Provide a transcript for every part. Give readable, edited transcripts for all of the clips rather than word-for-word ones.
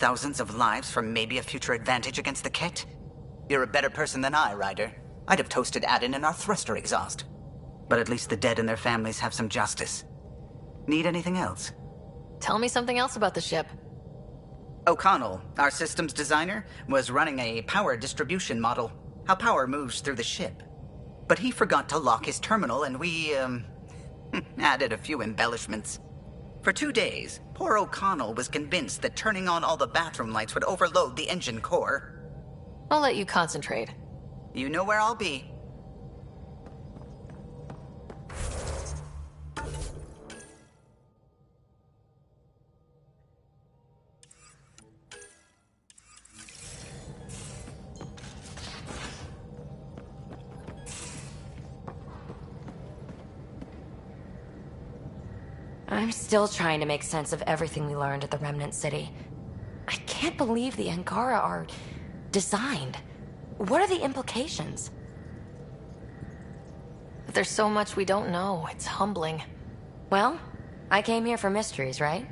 thousands of lives for maybe a future advantage against the Ket? You're a better person than I, Ryder. I'd have toasted Adin in our thruster exhaust. But at least the dead and their families have some justice. Need anything else? Tell me something else about the ship. O'Connell, our systems designer, was running a power distribution model. How power moves through the ship. But he forgot to lock his terminal and we, added a few embellishments. For 2 days, poor O'Connell was convinced that turning on all the bathroom lights would overload the engine core. I'll let you concentrate. You know where I'll be. I'm still trying to make sense of everything we learned at the Remnant City. I can't believe the Angara are designed. What are the implications? There's so much we don't know. It's humbling. Well, I came here for mysteries, right?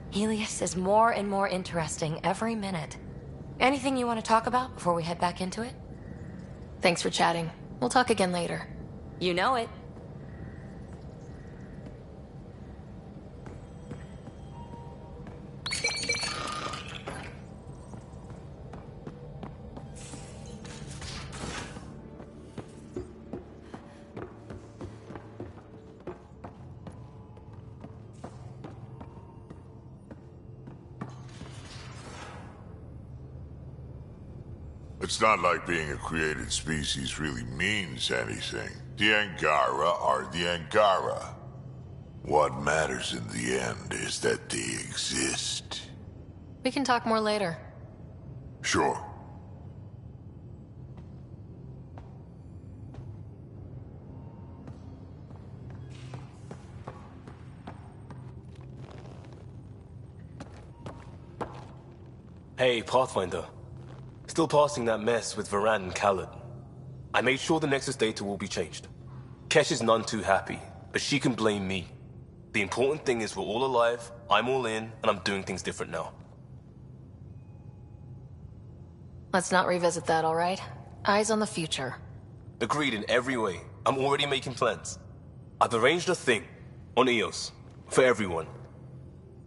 Helios is more and more interesting every minute. Anything you want to talk about before we head back into it? Thanks for chatting. We'll talk again later. You know it. It's not like being a created species really means anything. The Angara are the Angara. What matters in the end is that they exist. We can talk more later. Sure. Hey, Pathfinder. Still passing that mess with Varan and Khaled. I made sure the Nexus data will be changed. Kesh is none too happy, but she can blame me. The important thing is we're all alive, I'm all in, and I'm doing things different now. Let's not revisit that, all right? Eyes on the future. Agreed in every way. I'm already making plans. I've arranged a thing on EOS for everyone.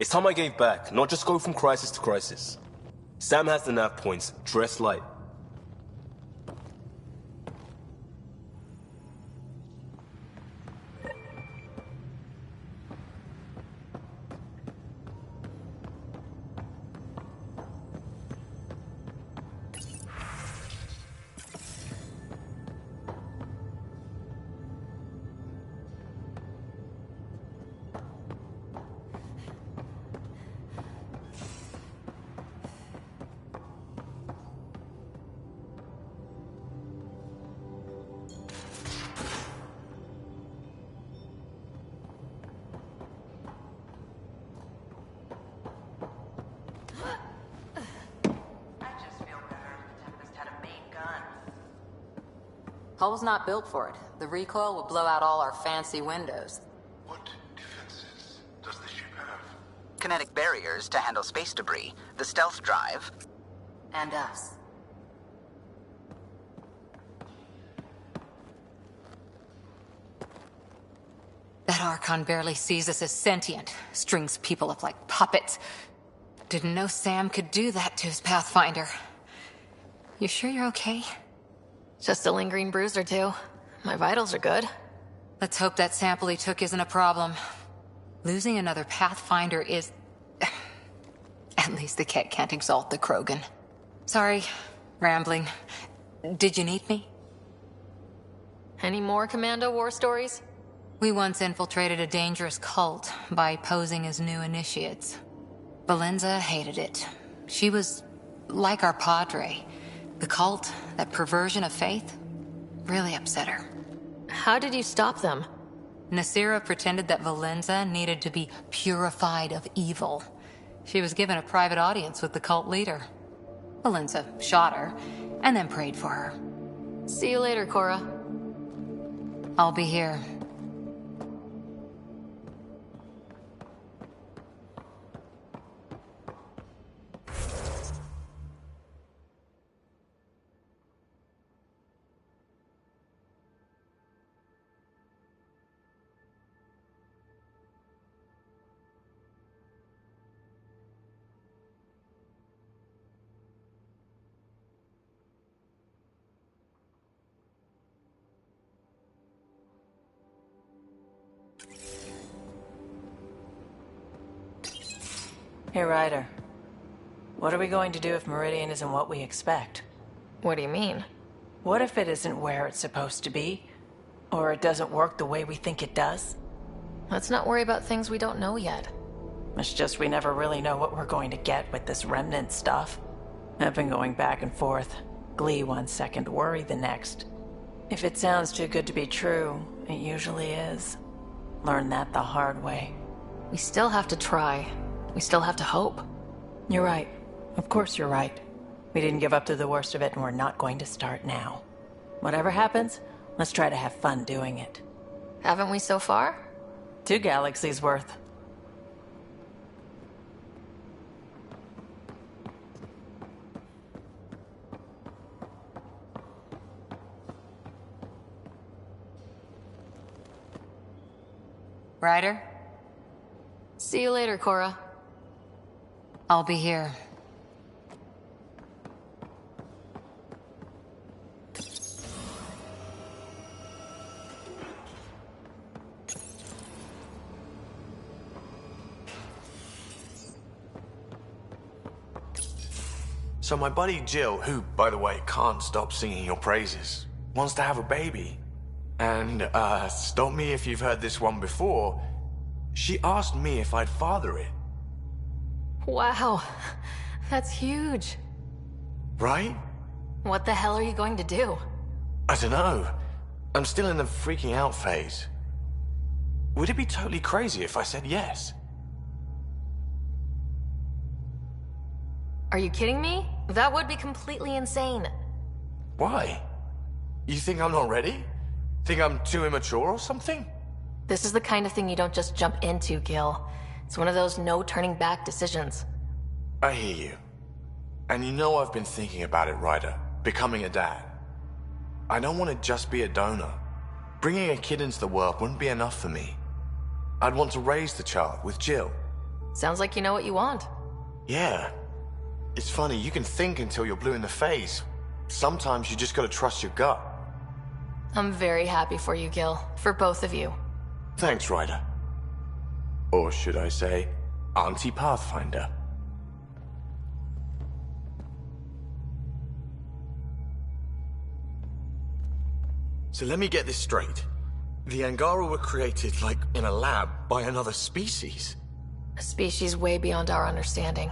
It's time I gave back, not just go from crisis to crisis. Sam has the nav points, dress light. Hull's not built for it. The recoil will blow out all our fancy windows. What defenses does the ship have? Kinetic barriers to handle space debris, the stealth drive. And us. That Archon barely sees us as sentient. Strings people up like puppets. Didn't know Sam could do that to his Pathfinder. You sure you're okay? Just a lingering bruise or two. My vitals are good. Let's hope that sample he took isn't a problem. Losing another Pathfinder is... At least the Ket can't exalt the Krogan. Sorry, rambling. Did you need me? Any more Commando war stories? We once infiltrated a dangerous cult by posing as new initiates. Valenza hated it. She was like our padre. The cult, that perversion of faith, really upset her. How did you stop them? Nasira pretended that Valenza needed to be purified of evil. She was given a private audience with the cult leader. Valenza shot her, and then prayed for her. See you later, Cora. I'll be here. Hey, Ryder. What are we going to do if Meridian isn't what we expect? What do you mean? What if it isn't where it's supposed to be? Or it doesn't work the way we think it does? Let's not worry about things we don't know yet. It's just we never really know what we're going to get with this remnant stuff. I've been going back and forth. Glee one second, worry the next. If it sounds too good to be true, it usually is. Learn that the hard way. We still have to try. We still have to hope. You're right. Of course you're right. We didn't give up to the worst of it, and we're not going to start now. Whatever happens, let's try to have fun doing it. Haven't we so far? 2 galaxies worth. Ryder, See you later, Cora. I'll be here. So my buddy Jill, who, by the way, can't stop singing your praises, wants to have a baby. And, stop me if you've heard this one before, she asked me if I'd father it. Wow. That's huge. Right? What the hell are you going to do? I don't know. I'm still in the freaking out phase. Would it be totally crazy if I said yes? Are you kidding me? That would be completely insane. Why? You think I'm not ready? Think I'm too immature or something? This is the kind of thing you don't just jump into, Gil. It's one of those no turning back decisions. I hear you. And you know I've been thinking about it, Ryder. Becoming a dad. I don't want to just be a donor. Bringing a kid into the world wouldn't be enough for me. I'd want to raise the child with Jill. Sounds like you know what you want. Yeah. It's funny, you can think until you're blue in the face. Sometimes you just gotta trust your gut. I'm very happy for you, Gil. For both of you. Thanks, Ryder. Or should I say, Auntie Pathfinder. So let me get this straight. The Angara were created, like, in a lab by another species. A species way beyond our understanding.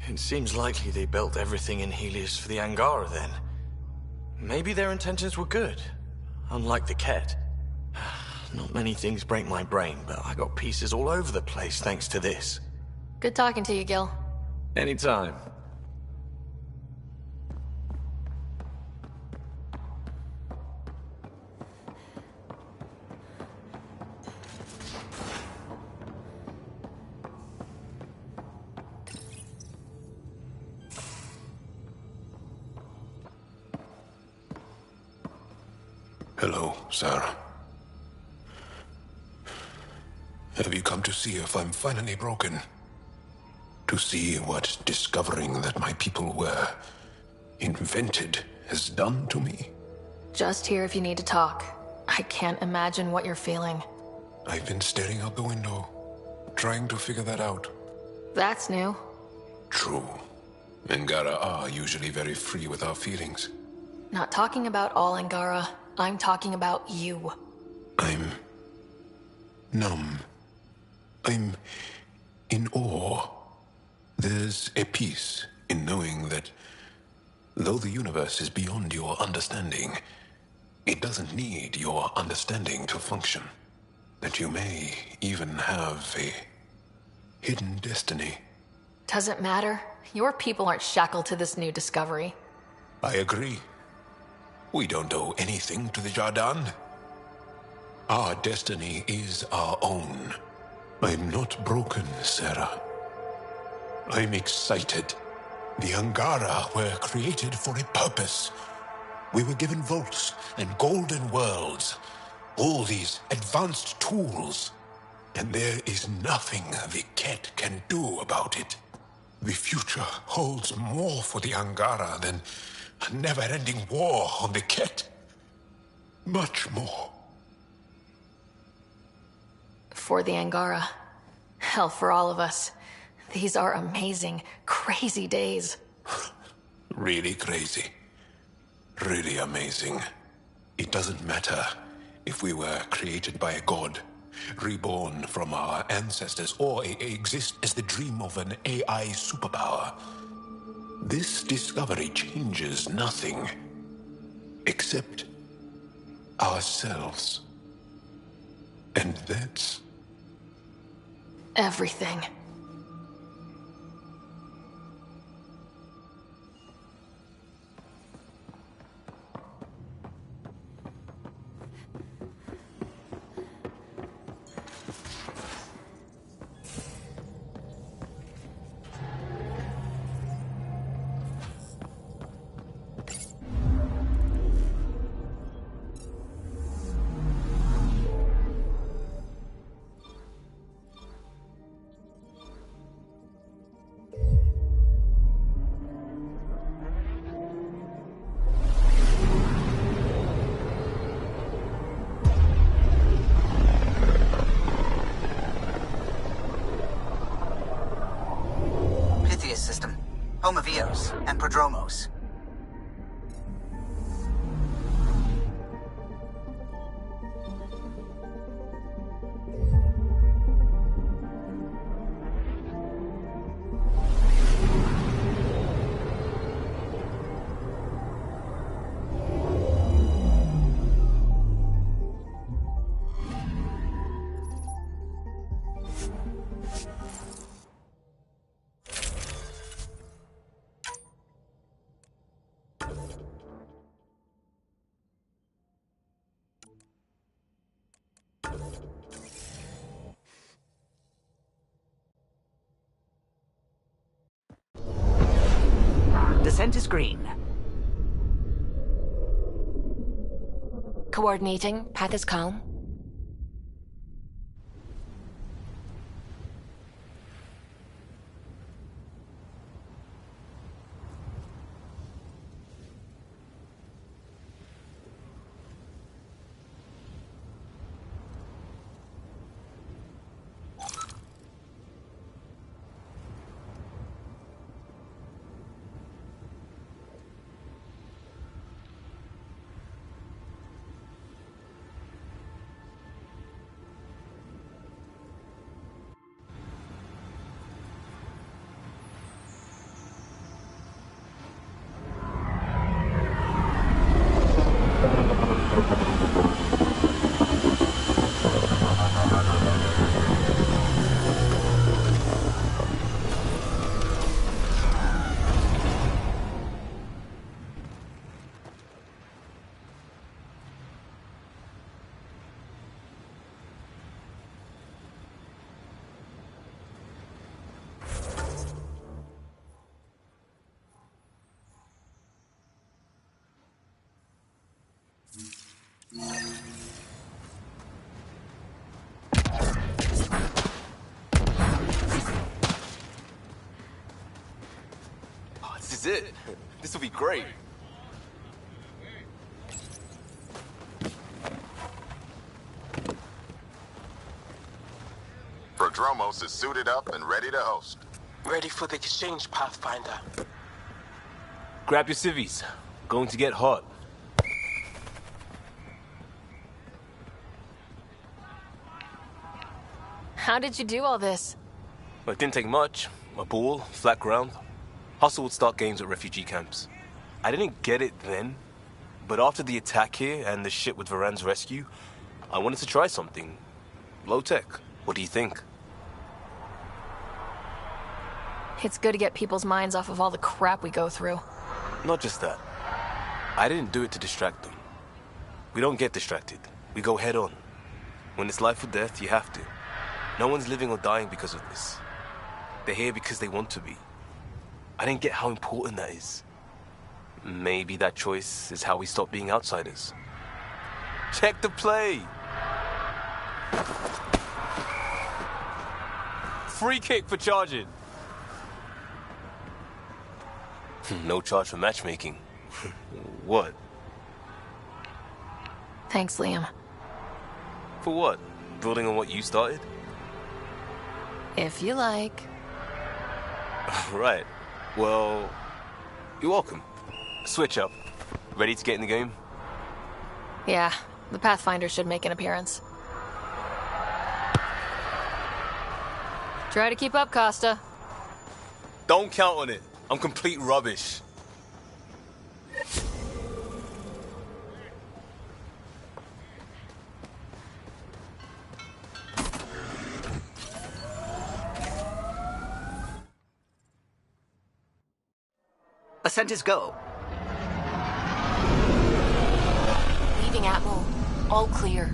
It seems likely they built everything in Helios for the Angara then. Maybe their intentions were good, unlike the Ket. Not many things break my brain, but I got pieces all over the place thanks to this. Good talking to you, Gil. Anytime. Hello, Sarah. Have you come to see if I'm finally broken? To see what discovering that my people were invented has done to me? Just here if you need to talk. I can't imagine what you're feeling. I've been staring out the window, trying to figure that out. That's new. True. Angara are usually very free with our feelings. Not talking about all Angara. I'm talking about you. I'm numb. I'm in awe. There's a peace in knowing that though the universe is beyond your understanding, it doesn't need your understanding to function. That you may even have a hidden destiny. Doesn't matter. Your people aren't shackled to this new discovery. I agree. We don't owe anything to the Jardin. Our destiny is our own. I'm not broken, Sarah. I'm excited. The Angara were created for a purpose. We were given vaults and golden worlds. All these advanced tools. And there is nothing the Ket can do about it. The future holds more for the Angara than a never-ending war on the Ket. Much more. For the Angara. Hell, for all of us. These are amazing, crazy days. Really crazy. Really amazing. It doesn't matter if we were created by a god, reborn from our ancestors, or exist as the dream of an AI superpower. This discovery changes nothing except ourselves. And that's Everything. Pythias system. Home of Eos and Prodromos. Descent is green. Coordinating. Path is calm. Oh, this is it. This will be great. Prodromos is suited up and ready to host. Ready for the exchange, Pathfinder. Grab your civvies. Going to get hot. How did you do all this? Well, it didn't take much. A ball, flat ground. Hustle would start games at refugee camps. I didn't get it then, but after the attack here and the shit with Varan's rescue, I wanted to try something. Low tech. What do you think? It's good to get people's minds off of all the crap we go through. Not just that. I didn't do it to distract them. We don't get distracted. We go head on. When it's life or death, you have to. No one's living or dying because of this. They're here because they want to be. I didn't get how important that is. Maybe that choice is how we stop being outsiders. Check the play! Free kick for charging. No charge for matchmaking. What? Thanks, Liam. For what? Building on what you started? If you like. Right. Well, you're welcome. Switch up. Ready to get in the game? Yeah, the Pathfinder should make an appearance. Try to keep up, Costa. Don't count on it. I'm complete rubbish. Ascent is go. Leaving Atmo. All clear.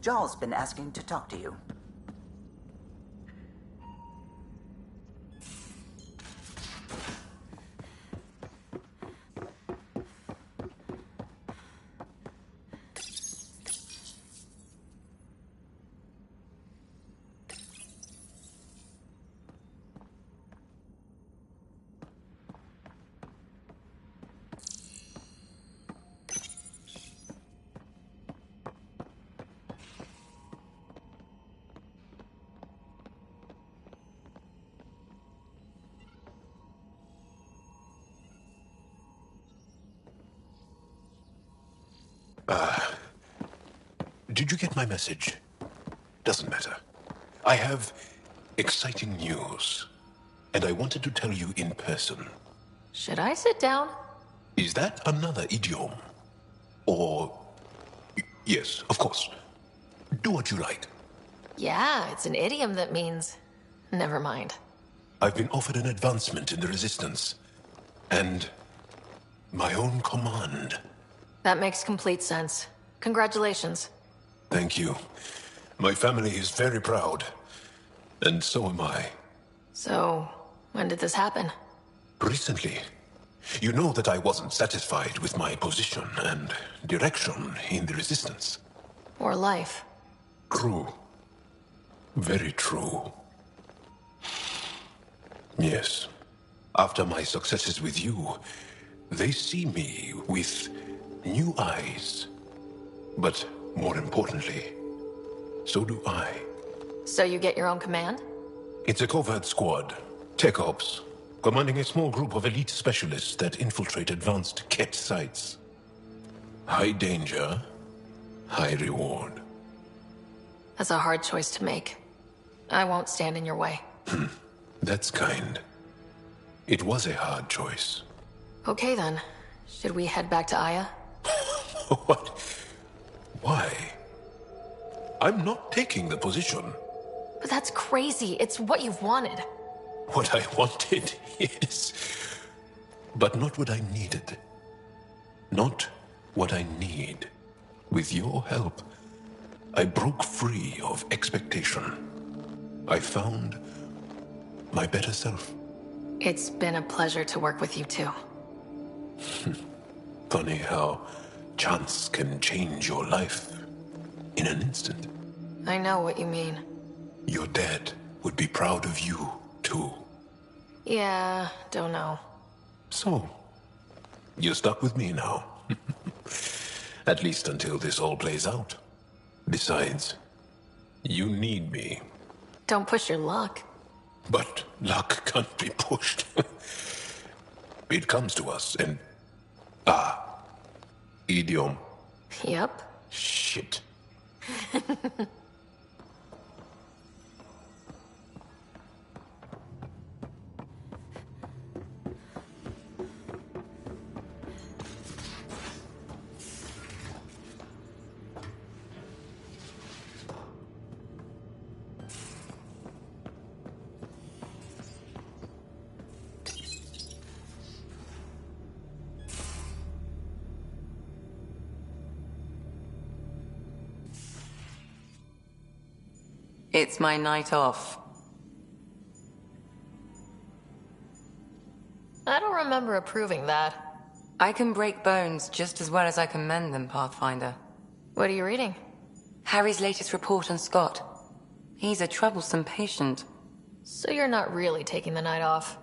Jaw's been asking to talk to you. Did you get my message? Doesn't matter. I have exciting news, and I wanted to tell you in person. Should I sit down? Is that another idiom? Or... Yes, of course. Do what you like. Yeah, it's an idiom that means... Never mind. I've been offered an advancement in the Resistance, and my own command. That makes complete sense. Congratulations. Thank you. My family is very proud, and so am I. So, when did this happen? Recently. You know that I wasn't satisfied with my position and direction in the Resistance. Or life. True. Very true. Yes. After my successes with you, they see me with new eyes. But more importantly, so do I. So you get your own command? It's a covert squad, Tech Ops, commanding a small group of elite specialists that infiltrate advanced Ket sites. High danger, high reward. That's a hard choice to make. I won't stand in your way. That's kind. It was a hard choice. Okay then. Should we head back to Aya? What? Why? I'm not taking the position. But that's crazy. It's what you've wanted. What I wanted, yes. But not what I needed. Not what I need. With your help, I broke free of expectation. I found my better self. It's been a pleasure to work with you too. Funny how chance can change your life in an instant. I know what you mean. Your dad would be proud of you, too. Yeah, don't know. So, you're stuck with me now. At least until this all plays out. Besides, you need me. Don't push your luck. But luck can't be pushed. It comes to us and... idiom. Yep. Shit. It's my night off. I don't remember approving that. I can break bones just as well as I can mend them, Pathfinder. What are you reading? Harry's latest report on Scott. He's a troublesome patient. So you're not really taking the night off?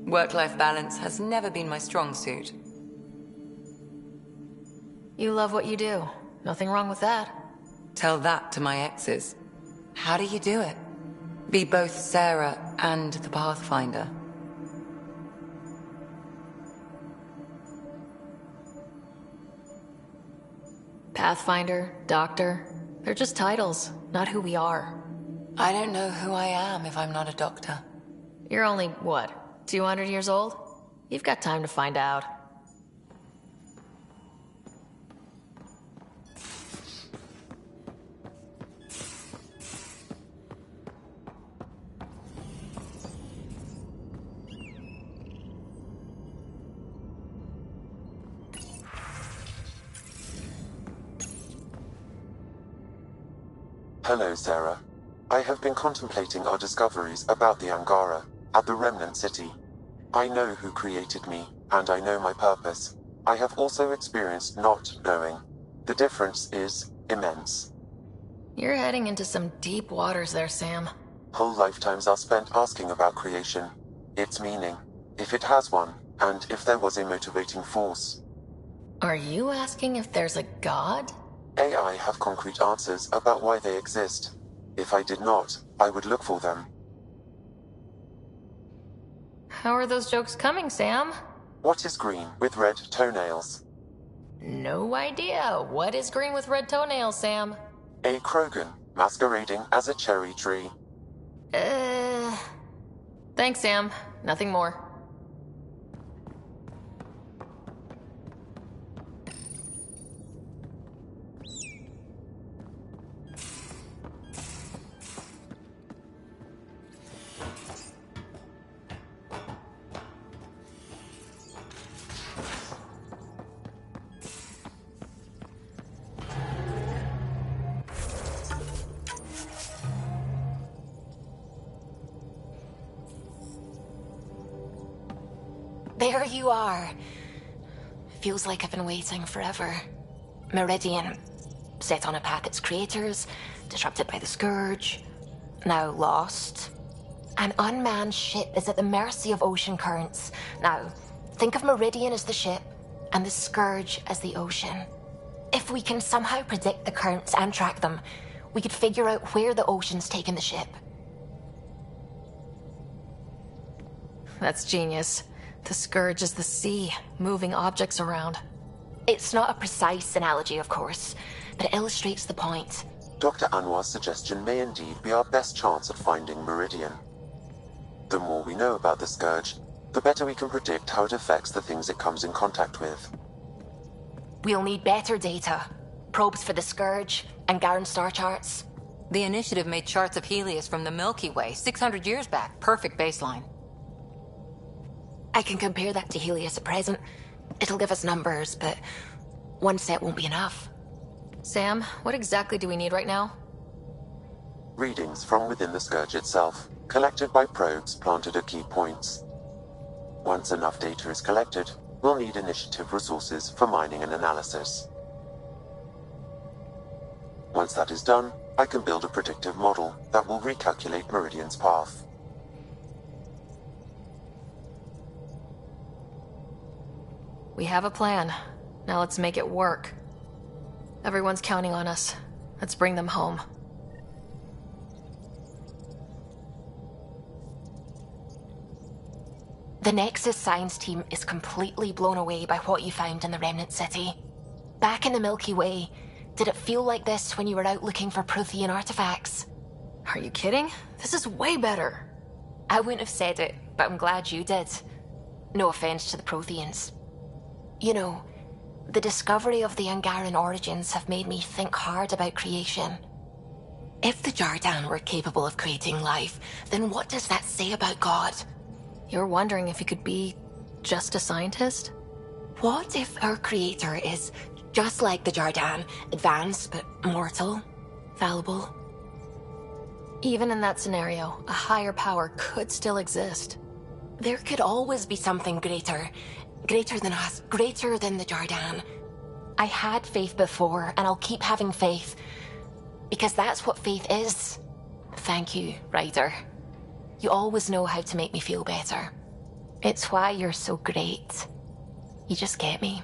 Work-life balance has never been my strong suit. You love what you do. Nothing wrong with that. Tell that to my exes. How do you do it? Be both Sarah and the Pathfinder. Pathfinder, Doctor, they're just titles, not who we are. I don't know who I am if I'm not a doctor. You're only, what, 200 years old? You've got time to find out. Hello, Sarah. I have been contemplating our discoveries about the Angara at the Remnant City. I know who created me, and I know my purpose. I have also experienced not knowing. The difference is immense. You're heading into some deep waters there, Sam. Whole lifetimes are spent asking about creation, its meaning, if it has one, and if there was a motivating force. Are you asking if there's a god? AI have concrete answers about why they exist. If I did not, I would look for them. How are those jokes coming, Sam? What is green with red toenails? No idea. What is green with red toenails, Sam? A Krogan masquerading as a cherry tree. Thanks, Sam. Nothing more. There you are. Feels like I've been waiting forever. Meridian, set on a path its creators, disrupted by the Scourge, now lost. An unmanned ship is at the mercy of ocean currents. Now, think of Meridian as the ship, and the Scourge as the ocean. If we can somehow predict the currents and track them, we could figure out where the ocean's taken the ship. That's genius. The Scourge is the sea, moving objects around. It's not a precise analogy, of course, but it illustrates the point. Dr. Anwar's suggestion may indeed be our best chance at finding Meridian. The more we know about the Scourge, the better we can predict how it affects the things it comes in contact with. We'll need better data. Probes for the Scourge, and Garen star charts. The initiative made charts of Helios from the Milky Way 600 years back. Perfect baseline. I can compare that to Helios at present. It'll give us numbers, but one set won't be enough. Sam, what exactly do we need right now? Readings from within the Scourge itself, collected by probes planted at key points. Once enough data is collected, we'll need initiative resources for mining and analysis. Once that is done, I can build a predictive model that will recalculate Meridian's path. We have a plan. Now let's make it work. Everyone's counting on us. Let's bring them home. The Nexus science team is completely blown away by what you found in the Remnant City. Back in the Milky Way, did it feel like this when you were out looking for Prothean artifacts? Are you kidding? This is way better. I wouldn't have said it, but I'm glad you did. No offense to the Protheans. You know, the discovery of the Angaran origins have made me think hard about creation. If the Jardan were capable of creating life, then what does that say about God? You're wondering if he could be just a scientist? What if our creator is just like the Jardan, advanced but mortal, fallible? Even in that scenario, a higher power could still exist. There could always be something greater. Greater than us, greater than the Jardan. I had faith before, and I'll keep having faith. Because that's what faith is. Thank you, Ryder. You always know how to make me feel better. It's why you're so great. You just get me.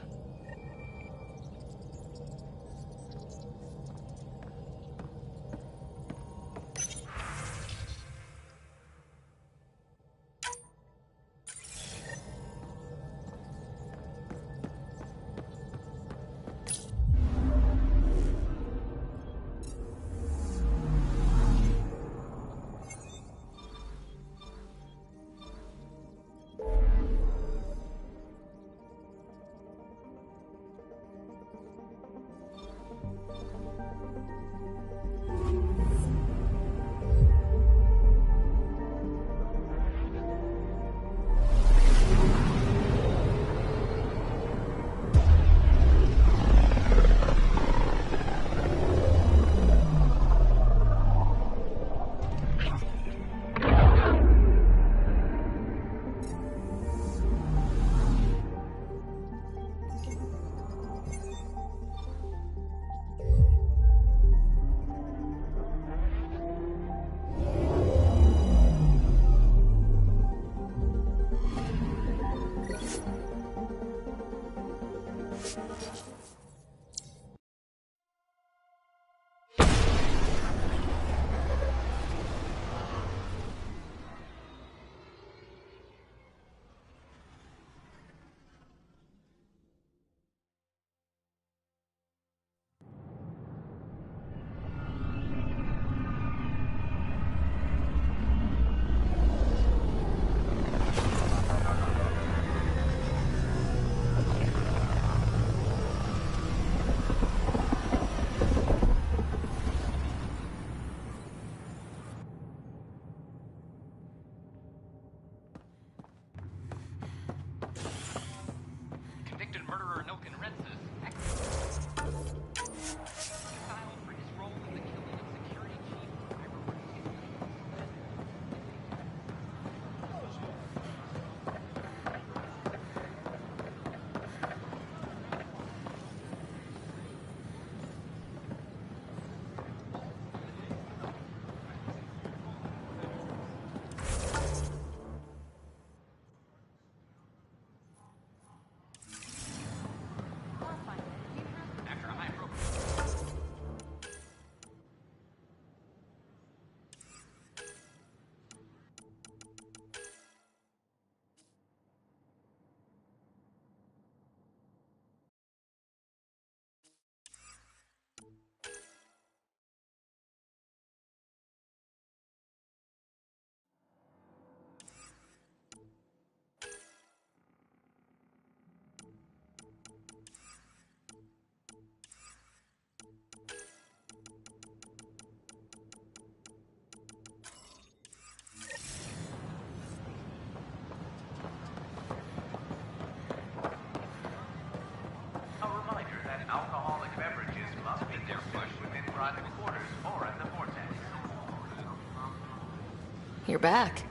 You're back.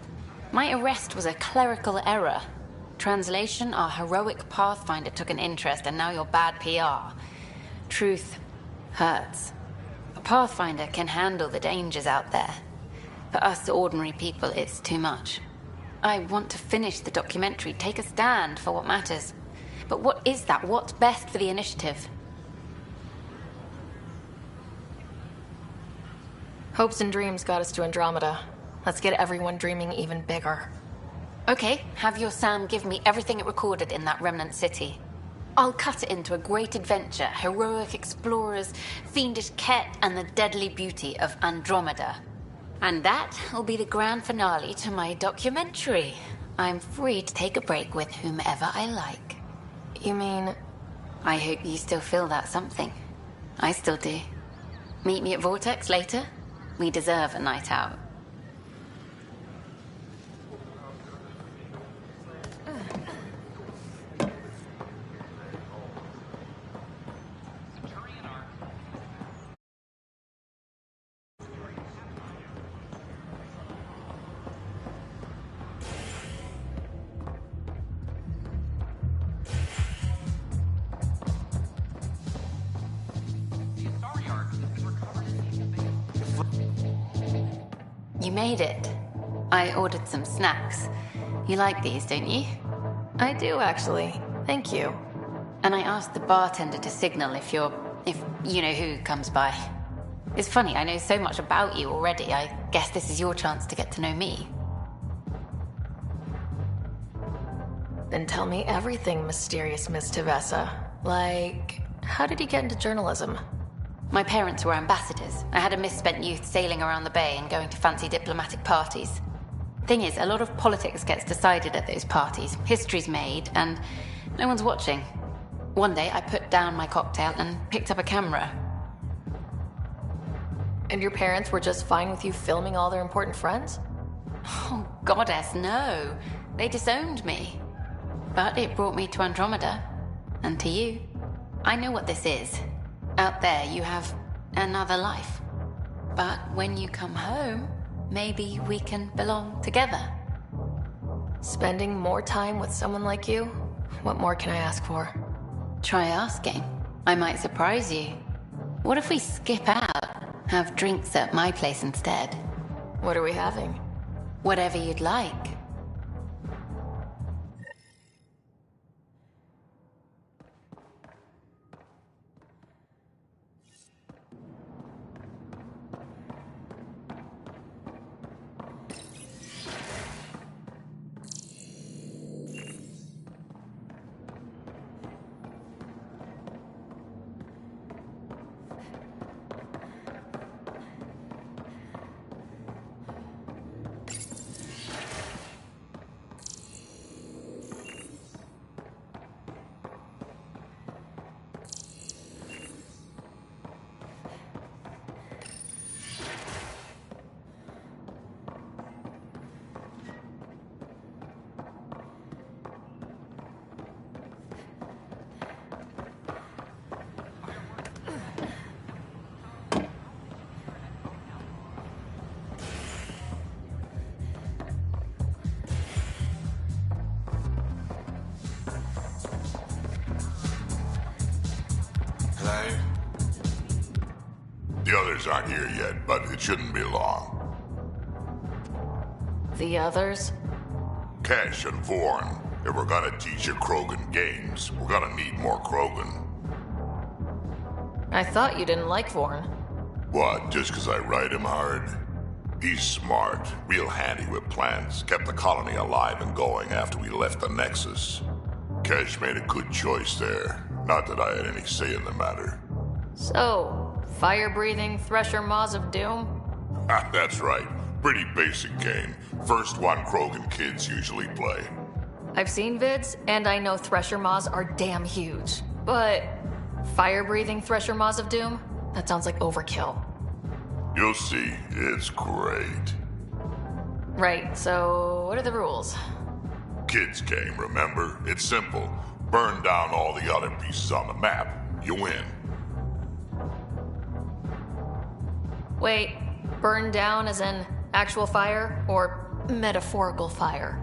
My arrest was a clerical error. Translation, our heroic Pathfinder took an interest and now you're bad PR. Truth hurts. A Pathfinder can handle the dangers out there. For us ordinary people, it's too much. I want to finish the documentary, take a stand for what matters. But what is that? What's best for the initiative? Hopes and dreams got us to Andromeda. Let's get everyone dreaming even bigger. Okay, have your Sam give me everything it recorded in that remnant city. I'll cut it into a great adventure, heroic explorers, fiendish Ket, and the deadly beauty of Andromeda. And that will be the grand finale to my documentary. I'm free to take a break with whomever I like. You mean... I hope you still feel that something. I still do. Meet me at Vortex later. We deserve a night out. You made it. I ordered some snacks. You like these, don't you? I do, actually. Thank you. And I asked the bartender to signal if you know who comes by. It's funny, I know so much about you already. I guess this is your chance to get to know me. Then tell me everything, mysterious Miss Tevessa. Like, how did you get into journalism? My parents were ambassadors. I had a misspent youth sailing around the bay and going to fancy diplomatic parties. Thing is, a lot of politics gets decided at those parties. History's made, and no one's watching. One day, I put down my cocktail and picked up a camera. And your parents were just fine with you filming all their important friends? Oh, goddess, no. They disowned me. But it brought me to Andromeda. And to you. I know what this is. Out there, you have another life. But when you come home, maybe we can belong together. Spending more time with someone like you? What more can I ask for? Try asking. I might surprise you. What if we skip out? Have drinks at my place instead? What are we having? Whatever you'd like. Hello? The others aren't here yet, but it shouldn't be long. The others? Kesh and Vorn. If we're gonna teach you Krogan games, we're gonna need more Krogan. I thought you didn't like Vorn. What, just 'cause I ride him hard? He's smart, real handy with plans, kept the colony alive and going after we left the Nexus. Kesh made a good choice there. Not that I had any say in the matter. So, fire-breathing Thresher Maws of Doom? That's right. Pretty basic game. First one Krogan kids usually play. I've seen vids, and I know Thresher Maws are damn huge. But fire-breathing Thresher Maws of Doom? That sounds like overkill. You'll see. It's great. Right, so what are the rules? Kids game, remember? It's simple. Burn down all the other pieces on the map. You win. Wait, burn down as in actual fire or metaphorical fire?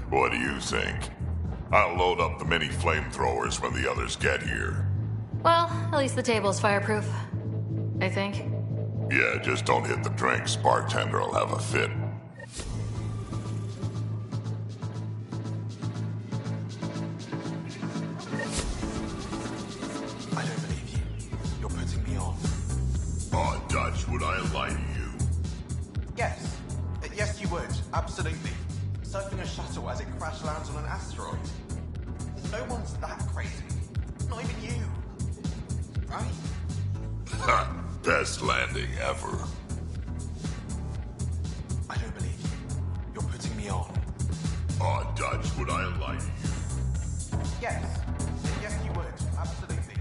What do you think? I'll load up the mini flamethrowers when the others get here. Well, at least the table's fireproof. I think. Yeah, just don't hit the drinks. Bartender will have a fit. I don't believe you. You're putting me on. Oh, Dutch, would I lie to you? Yes. Yes, you would. Absolutely. Surfing a shuttle as it crash lands on an asteroid. No one's that crazy. Not even you. Right? Ha! Best landing ever. I don't believe you. You're putting me on. Oh, Dutch, would I lie to you? Yes. Yes, you would. Absolutely.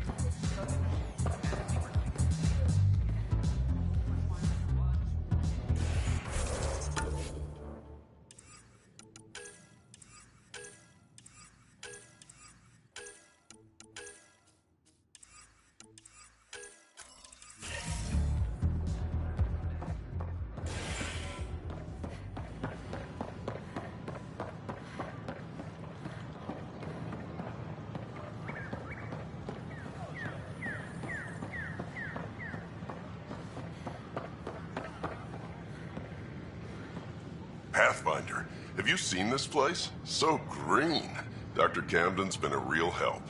Pathfinder, have you seen this place? So green. Dr. Camden's been a real help.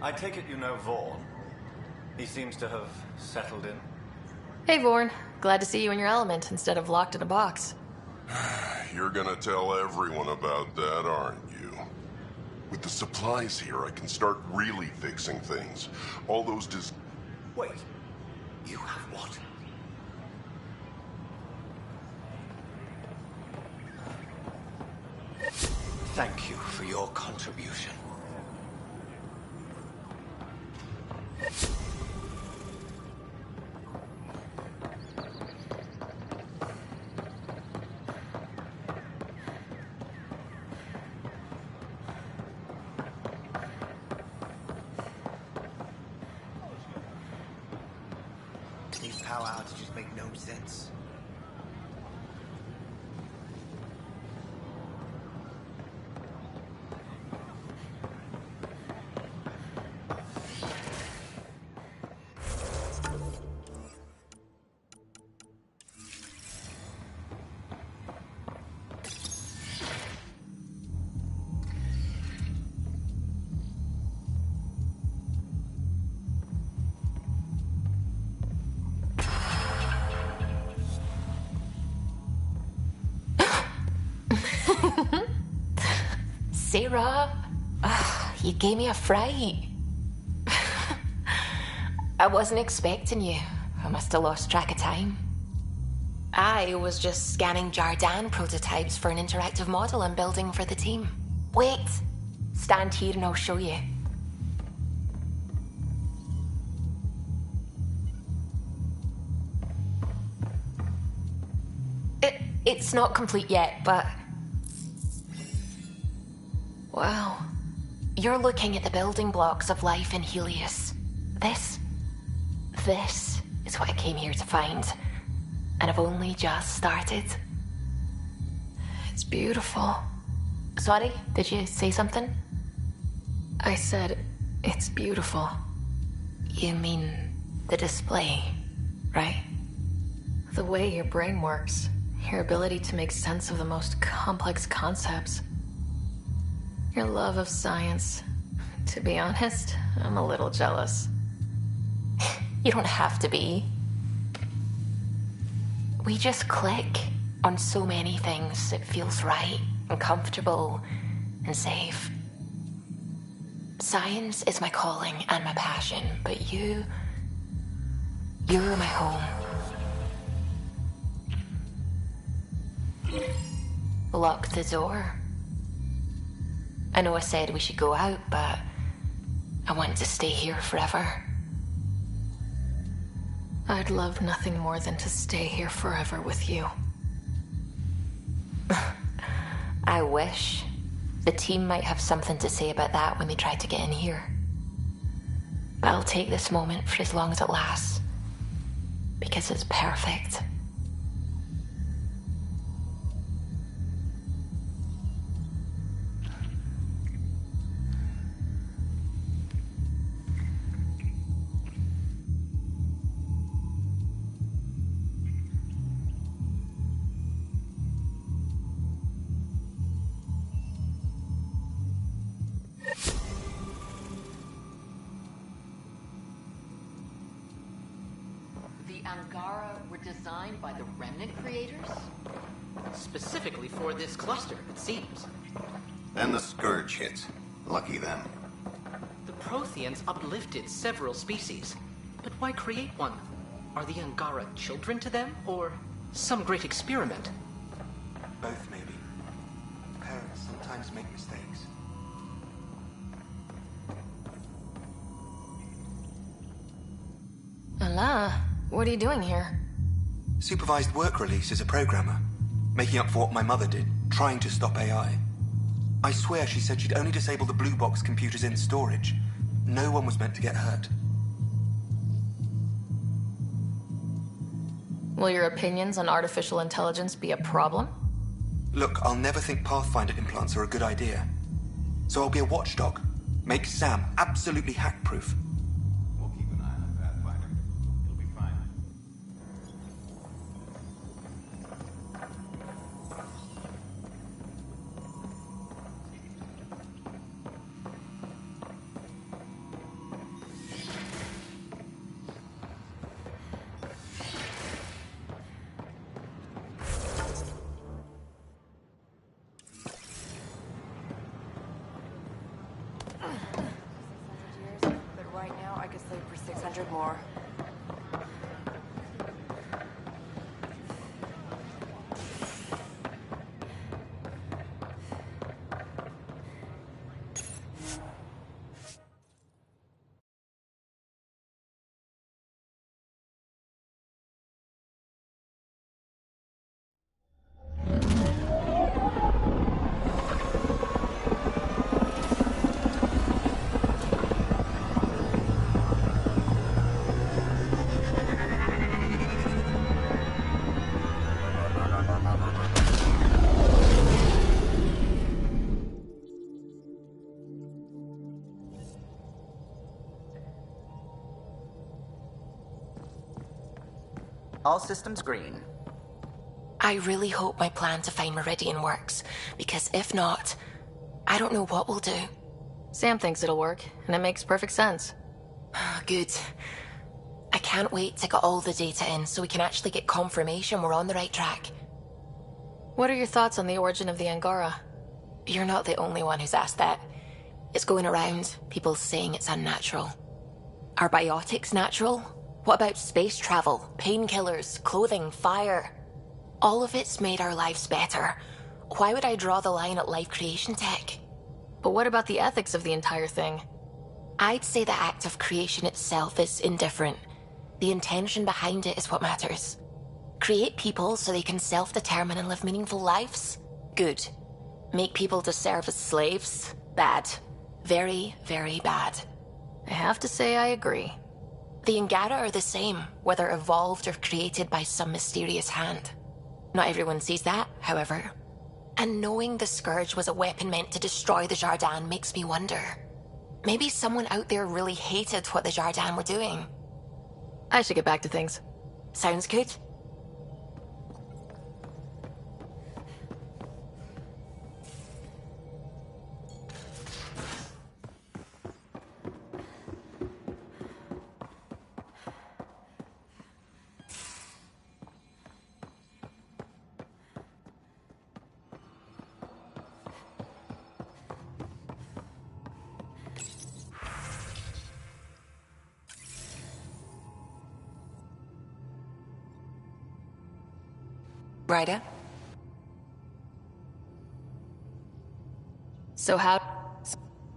I take it you know Vaughn. He seems to have settled in. Hey, Vorn. Glad to see you in your element instead of locked in a box. You're gonna tell everyone about that, aren't you? With the supplies here, I can start really fixing things. All those Wait. You have what? Thank you for your contribution. These power outages make no sense. Sarah, you gave me a fright. I wasn't expecting you. I must have lost track of time. I was just scanning Jardan prototypes for an interactive model I'm building for the team. Wait, stand here and I'll show you. It's not complete yet, but... Wow. You're looking at the building blocks of life in Helios. This is what I came here to find. And I've only just started. It's beautiful. Sorry, did you say something? I said, it's beautiful. You mean the display, right? The way your brain works. Your ability to make sense of the most complex concepts. Your love of science. To be honest, I'm a little jealous. You don't have to be. We just click on so many things. It feels right and comfortable and safe. Science is my calling and my passion, but you're my home. Lock the door. I know I said we should go out, but I want to stay here forever. I'd love nothing more than to stay here forever with you. I wish. The team might have something to say about that when they try to get in here. But I'll take this moment for as long as it lasts. Because it's perfect. The Angara were designed by the Remnant creators? Specifically for this cluster, it seems. Then the Scourge hit. Lucky them. The Protheans uplifted several species. But why create one? Are the Angara children to them, or some great experiment? Both, maybe. Parents sometimes make mistakes. Allah, what are you doing here? Supervised work release as a programmer. Making up for what my mother did, trying to stop AI. I swear she said she'd only disable the blue box computers in storage. No one was meant to get hurt. Will your opinions on artificial intelligence be a problem? Look, I'll never think Pathfinder implants are a good idea. So I'll be a watchdog. Make Sam absolutely hack-proof. We'll keep an eye on Pathfinder. He'll be fine. more. All systems green. I really hope my plan to find Meridian works, because if not, I don't know what we'll do. Sam thinks it'll work, and it makes perfect sense. Good. I can't wait to get all the data in so we can actually get confirmation we're on the right track. What are your thoughts on the origin of the Angara? You're not the only one who's asked that. It's going around, people saying it's unnatural. Are biotics natural? What about space travel, painkillers, clothing, fire? All of it's made our lives better. Why would I draw the line at life creation tech? But what about the ethics of the entire thing? I'd say the act of creation itself is indifferent. The intention behind it is what matters. Create people so they can self-determine and live meaningful lives? Good. Make people to serve as slaves? Bad. Very, very bad. I have to say I agree. The Angara are the same, whether evolved or created by some mysterious hand. Not everyone sees that, however. And knowing the Scourge was a weapon meant to destroy the Jardin makes me wonder. Maybe someone out there really hated what the Jardin were doing. I should get back to things. Sounds good. Ryder? So how...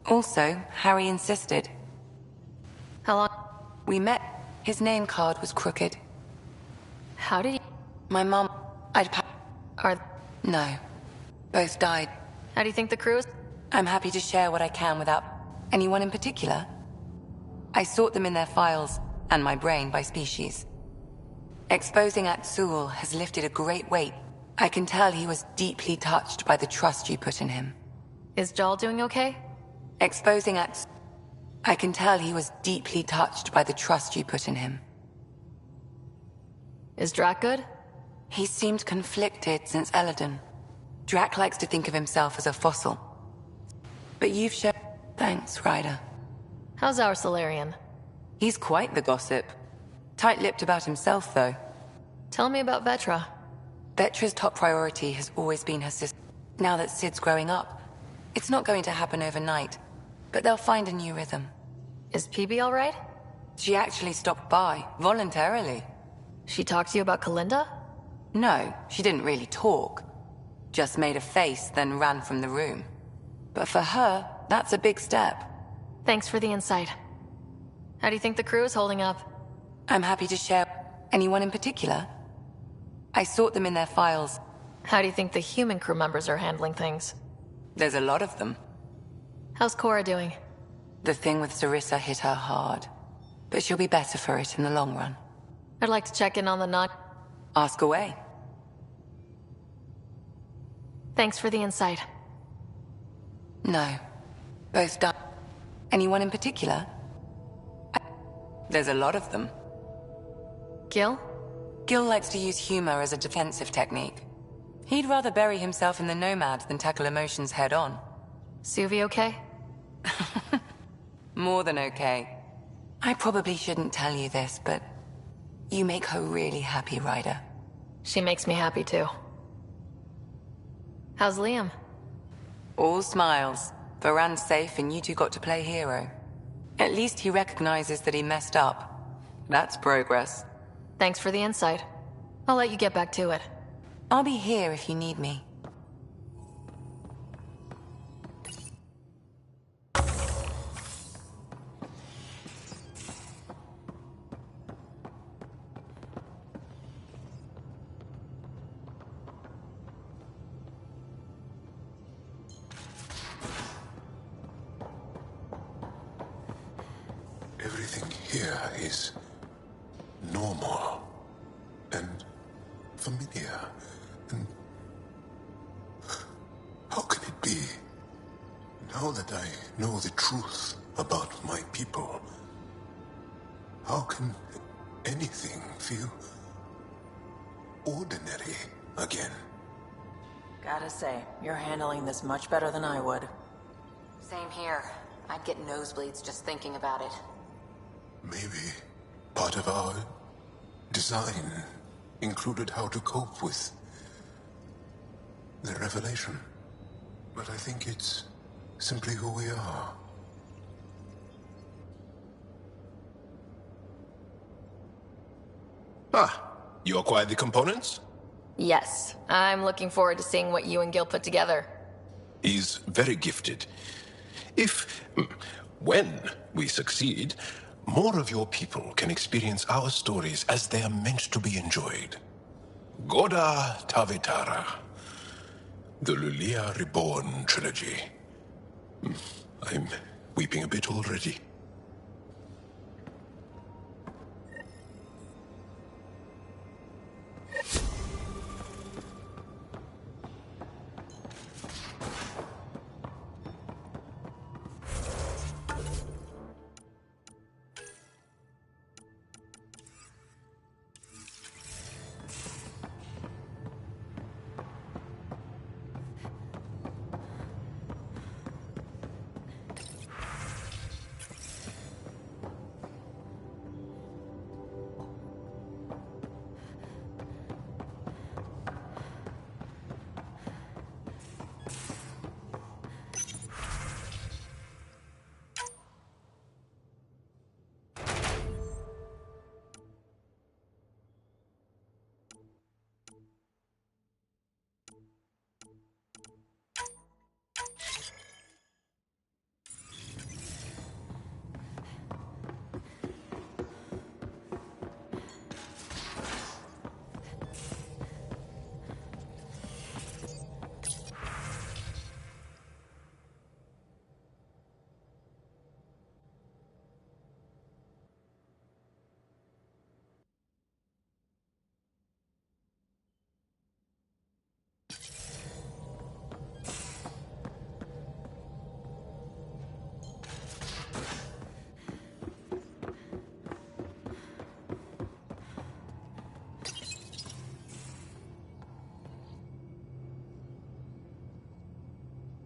Also, Harry insisted. How long... We met. His name card was crooked. How did you... My mom... Are... No. Both died. How do you think the crew is... I'm happy to share what I can without... Anyone in particular? I sort them in their files, and my brain by species. Exposing Axul has lifted a great weight. I can tell he was deeply touched by the trust you put in him. Is Jal doing okay? Exposing Axul... I can tell he was deeply touched by the trust you put in him. Is Drac good? He seemed conflicted since Eladon. Drac likes to think of himself as a fossil. But you've shared... Thanks, Ryder. How's our Solarian? He's quite the gossip. Tight-lipped about himself, though. Tell me about Vetra. Vetra's top priority has always been her sister. Now that Sid's growing up, it's not going to happen overnight, but they'll find a new rhythm. Is PB all right? She actually stopped by, voluntarily. She talked to you about Kalinda? No, she didn't really talk. Just made a face, then ran from the room. But for her, that's a big step. Thanks for the insight. How do you think the crew is holding up? I'm happy to share. Anyone in particular? I sort them in their files. How do you think the human crew members are handling things? There's a lot of them. How's Cora doing? The thing with Sarissa hit her hard. But she'll be better for it in the long run. I'd like to check in on the not... Ask away. Thanks for the insight. No. Both died. Anyone in particular? There's a lot of them. Gil? Gil likes to use humor as a defensive technique. He'd rather bury himself in the Nomad than tackle emotions head-on. Suvi okay? More than okay. I probably shouldn't tell you this, but... you make her really happy, Ryder. She makes me happy, too. How's Liam? All smiles. Varan's safe and you two got to play hero. At least he recognizes that he messed up. That's progress. Thanks for the insight. I'll let you get back to it. I'll be here if you need me. Everything here is normal and familiar. And how can it be? Now that I know the truth about my people, how can anything feel ordinary again? Gotta say, you're handling this much better than I would. Same here. I'd get nosebleeds just thinking about it. Maybe part of our design included how to cope with the revelation. But I think it's simply who we are. Ah, you acquired the components? Yes, I'm looking forward to seeing what you and Gil put together. He's very gifted. When we succeed, more of your people can experience our stories as they are meant to be enjoyed. Goda Tavitara, the Lulia Reborn trilogy. I'm weeping a bit already.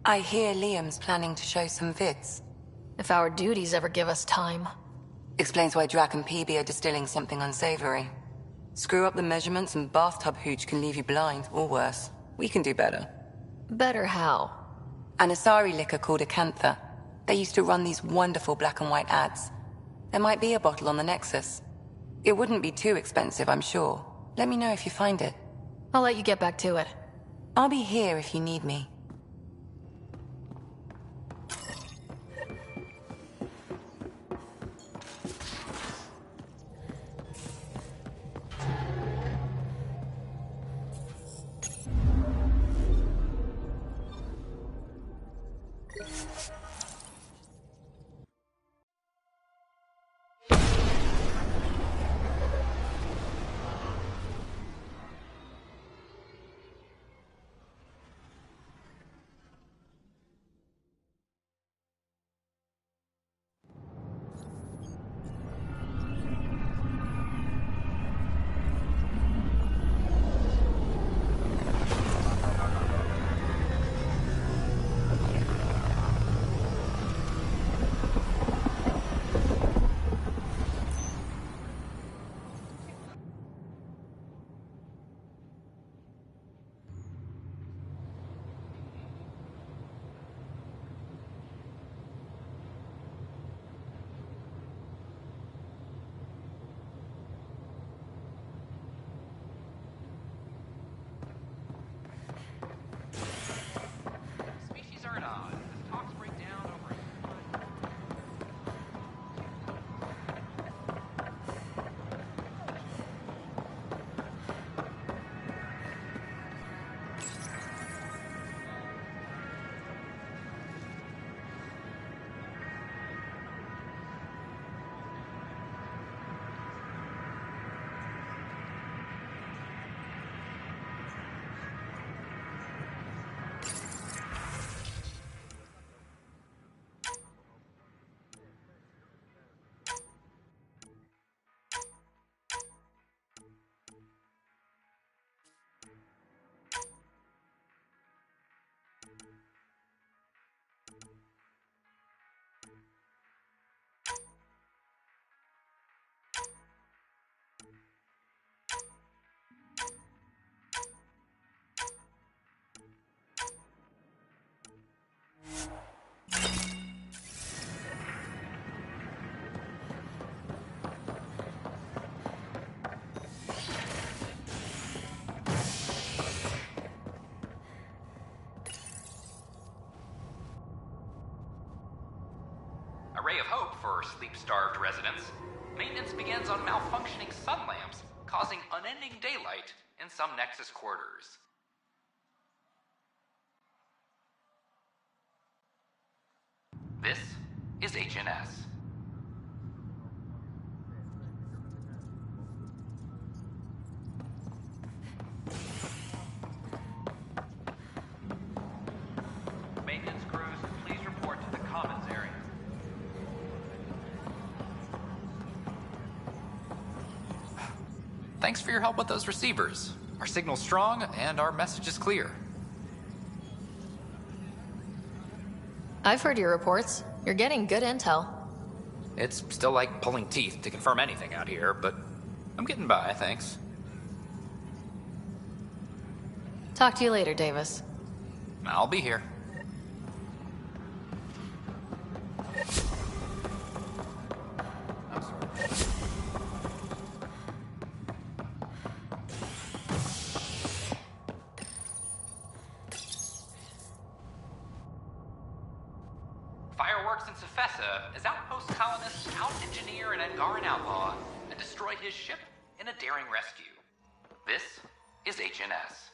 I hear Liam's planning to show some vids. If our duties ever give us time. Explains why Drac and PB are distilling something unsavory. Screw up the measurements and bathtub hooch can leave you blind, or worse. We can do better. Better how? An Asari liquor called Acantha. They used to run these wonderful black and white ads. There might be a bottle on the Nexus. It wouldn't be too expensive, I'm sure. Let me know if you find it. I'll let you get back to it. I'll be here if you need me. for sleep-starved residents, maintenance begins on malfunctioning sun lamps, causing unending daylight in some Nexus quarters. This is HNS. Maintenance crews, please report to the commons area. Thanks for your help with those receivers. Our signal's strong, and our message is clear. I've heard your reports. You're getting good intel. It's still like pulling teeth to confirm anything out here, but I'm getting by, thanks. Talk to you later, Davis. I'll be here. Fireworks in Cephessa as outpost colonists out-engineer an Angaran outlaw and destroy his ship in a daring rescue. This is HNS.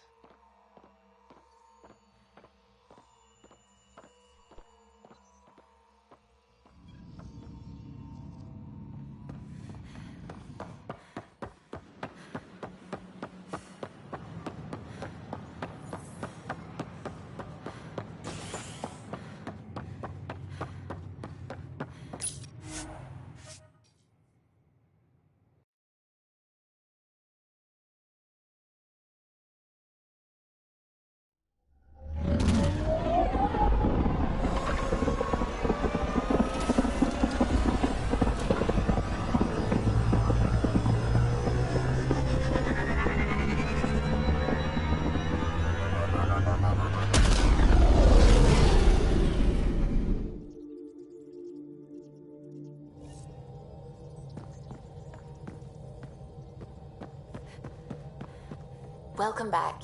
Welcome back.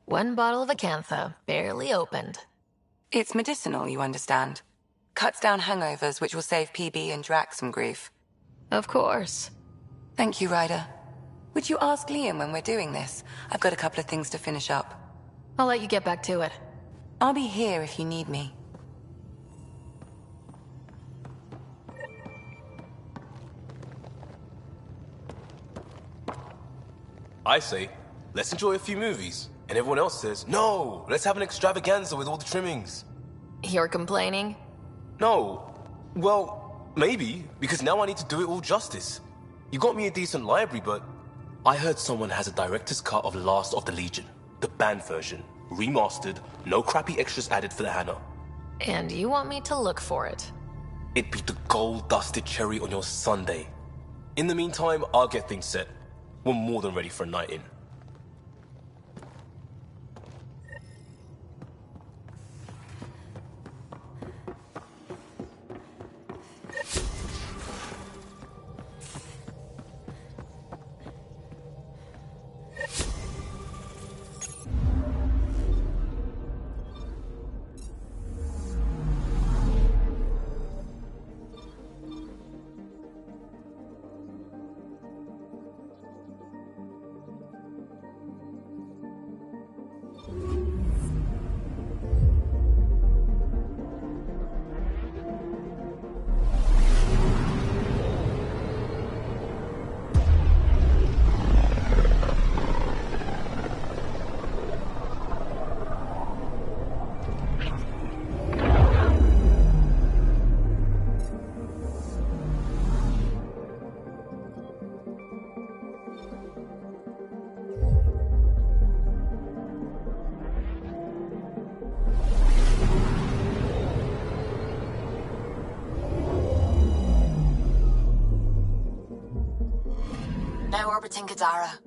One bottle of Acantha, barely opened. It's medicinal, you understand. Cuts down hangovers, which will save PB and Drax some grief. Of course. Thank you, Ryder. Would you ask Liam when we're doing this? I've got a couple of things to finish up. I'll let you get back to it. I'll be here if you need me. I say, let's enjoy a few movies. And everyone else says, no, let's have an extravaganza with all the trimmings. You're complaining? No. Well, maybe, because now I need to do it all justice. You got me a decent library, but I heard someone has a director's cut of Last of the Legion. The banned version. Remastered, no crappy extras added for the Hannah. And you want me to look for it? It'd be the gold-dusted cherry on your sundae. In the meantime, I'll get things set. We're more than ready for a night in. Now orbiting Kadara.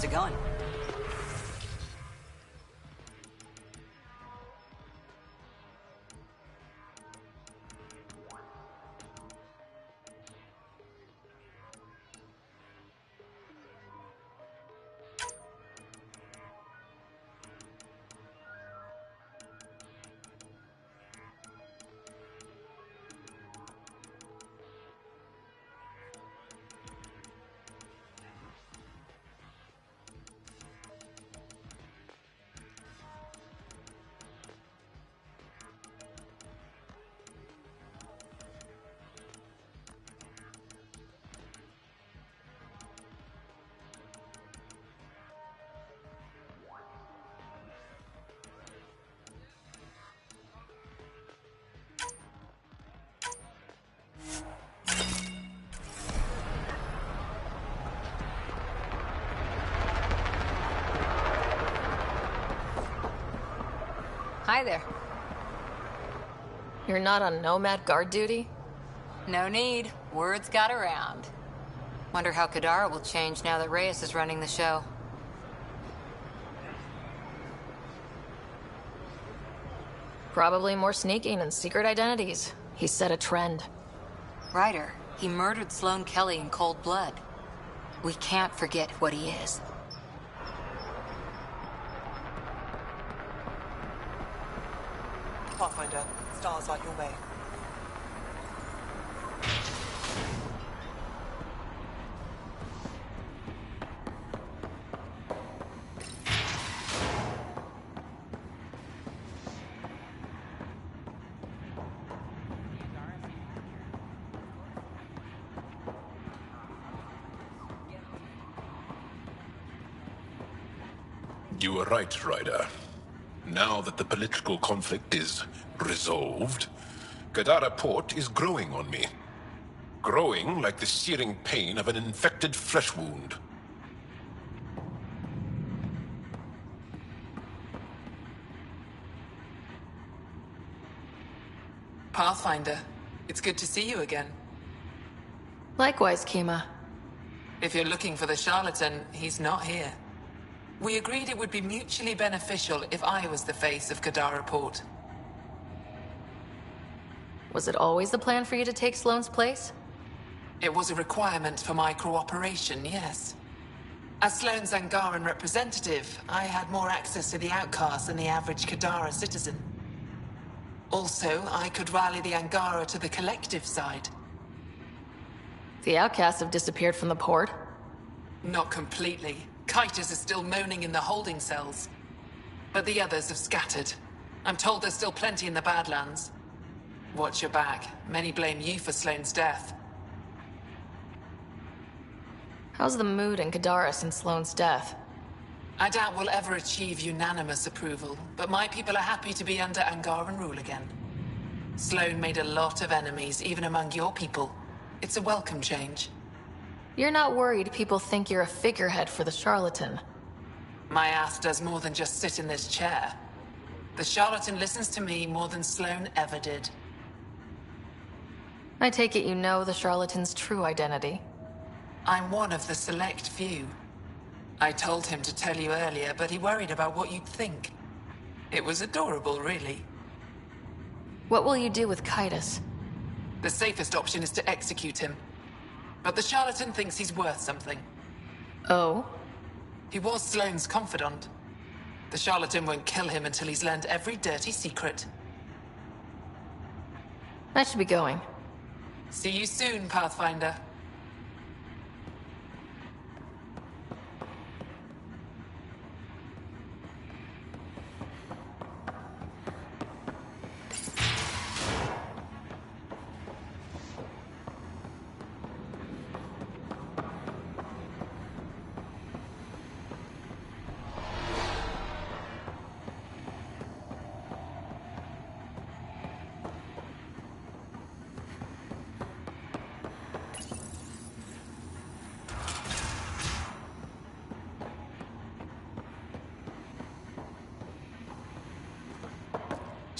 How's it going? Hi there. You're not on Nomad guard duty? No need. Words got around. Wonder how Kadara will change now that Reyes is running the show. Probably more sneaking and secret identities. He set a trend. Ryder, he murdered Sloane Kelly in cold blood. We can't forget what he is. Pathfinder, stars light your way. You were right, Ryder. Now that the political conflict is resolved, Kadara Port is growing on me. Growing like the searing pain of an infected flesh wound. Pathfinder, it's good to see you again. Likewise, Kima. If you're looking for the charlatan, he's not here. We agreed it would be mutually beneficial if I was the face of Kadara Port. Was it always the plan for you to take Sloane's place? It was a requirement for my cooperation, yes. As Sloane's Angaran representative, I had more access to the outcasts than the average Kadara citizen. Also, I could rally the Angara to the collective side. The outcasts have disappeared from the port? Not completely. Kiters is still moaning in the holding cells. But the others have scattered. I'm told there's still plenty in the Badlands. Watch your back. Many blame you for Sloane's death. How's the mood in Kadara since Sloane's death? I doubt we'll ever achieve unanimous approval, but my people are happy to be under Angaran rule again. Sloane made a lot of enemies, even among your people. It's a welcome change. You're not worried people think you're a figurehead for the charlatan? My ass does more than just sit in this chair. The charlatan listens to me more than Sloane ever did. I take it you know the charlatan's true identity. I'm one of the select few. I told him to tell you earlier, but he worried about what you'd think. It was adorable, really. What will you do with Kitus? The safest option is to execute him. But the charlatan thinks he's worth something. Oh? He was Sloane's confidant. The charlatan won't kill him until he's learned every dirty secret. I should be going. See you soon, Pathfinder.